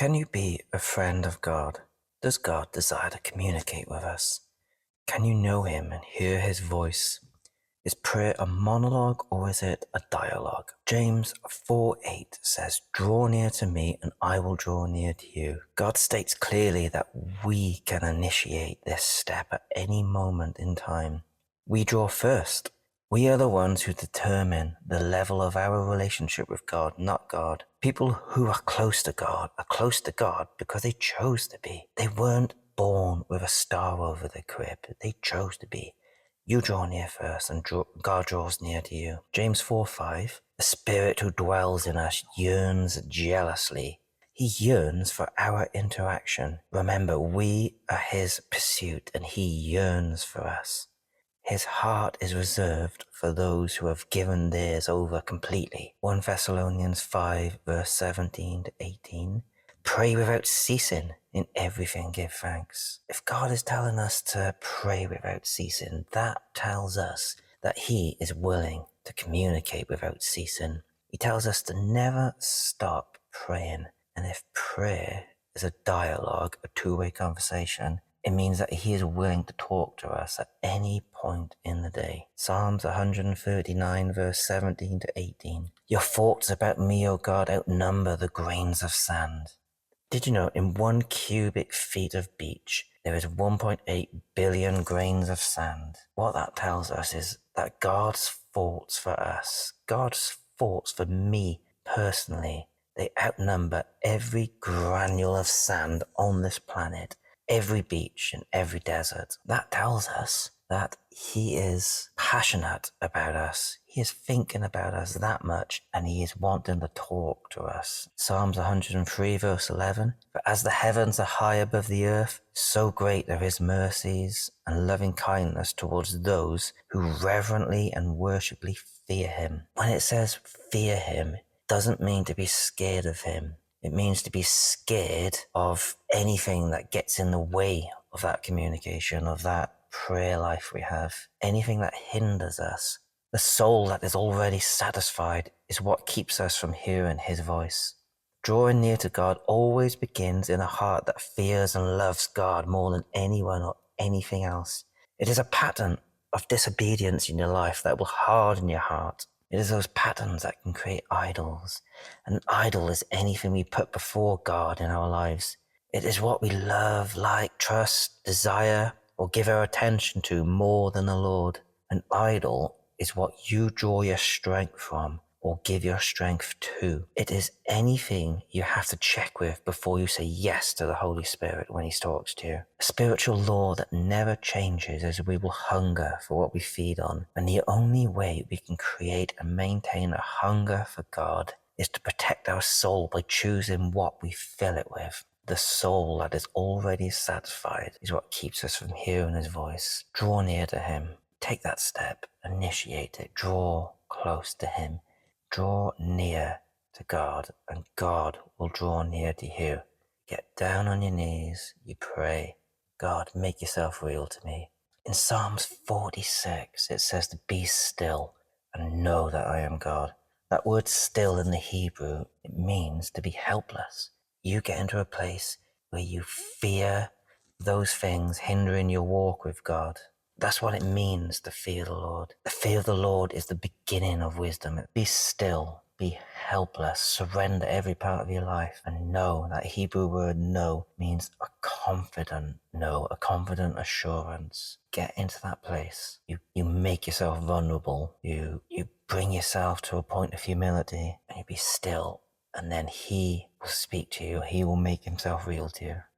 Can you be a friend of God? Does God desire to communicate with us? Can you know Him and hear His voice? Is prayer a monologue or is it a dialogue? James 4:8 says, "Draw near to me and I will draw near to you." God states clearly that we can initiate this step at any moment in time. We draw first. We are the ones who determine the level of our relationship with God, not God. People who are close to God because they chose to be. They weren't born with a star over their crib. They chose to be. You draw near first and God draws near to you. James 4:5, the Spirit who dwells in us yearns jealously. He yearns for our interaction. Remember, we are His pursuit and He yearns for us. His heart is reserved for those who have given theirs over completely. 1 Thessalonians 5 verse 17 to 18. Pray without ceasing. In everything give thanks. If God is telling us to pray without ceasing, that tells us that He is willing to communicate without ceasing. He tells us to never stop praying. And if prayer is a dialogue, a two-way conversation, it means that He is willing to talk to us at any point in the day. Psalms 139 verse 17 to 18. Your thoughts about me, O God, outnumber the grains of sand. Did you know in 1 cubic feet of beach, there is 1.8 billion grains of sand? What that tells us is that God's thoughts for us, God's thoughts for me personally, they outnumber every granule of sand on this planet, every beach and every desert. That tells us that He is passionate about us. He is thinking about us that much and He is wanting to talk to us. Psalms 103 verse 11. For as the heavens are high above the earth, so great are His mercies and loving kindness towards those who reverently and worshipfully fear Him. When it says fear Him, it doesn't mean to be scared of Him. It means to be scared of anything that gets in the way of that communication, of that prayer life we have, anything that hinders us. The soul that is already satisfied is what keeps us from hearing His voice. Drawing near to God always begins in a heart that fears and loves God more than anyone or anything else. It is a pattern of disobedience in your life that will harden your heart. It is those patterns that can create idols. An idol is anything we put before God in our lives. It is what we love, like, trust, desire, or give our attention to more than the Lord. An idol is what you draw your strength from or give your strength to. It is anything you have to check with before you say yes to the Holy Spirit when He talks to you. A spiritual law that never changes is we will hunger for what we feed on. And the only way we can create and maintain a hunger for God is to protect our soul by choosing what we fill it with. The soul that is already satisfied is what keeps us from hearing His voice. Draw near to Him. Take that step. Initiate it. Draw close to Him. Draw near to God, and God will draw near to you. Get down on your knees. You pray, God, make Yourself real to me. In Psalms 46, it says to be still and know that I am God. That word still in the Hebrew, it means to be helpless. You get into a place where you fear those things hindering your walk with God. That's what it means to fear the Lord. The fear of the Lord is the beginning of wisdom. Be still, be helpless, surrender every part of your life, and know that Hebrew word know means a confident know, a confident assurance. Get into that place. You make yourself vulnerable. You bring yourself to a point of humility, and you be still. And then He will speak to you. He will make Himself real to you.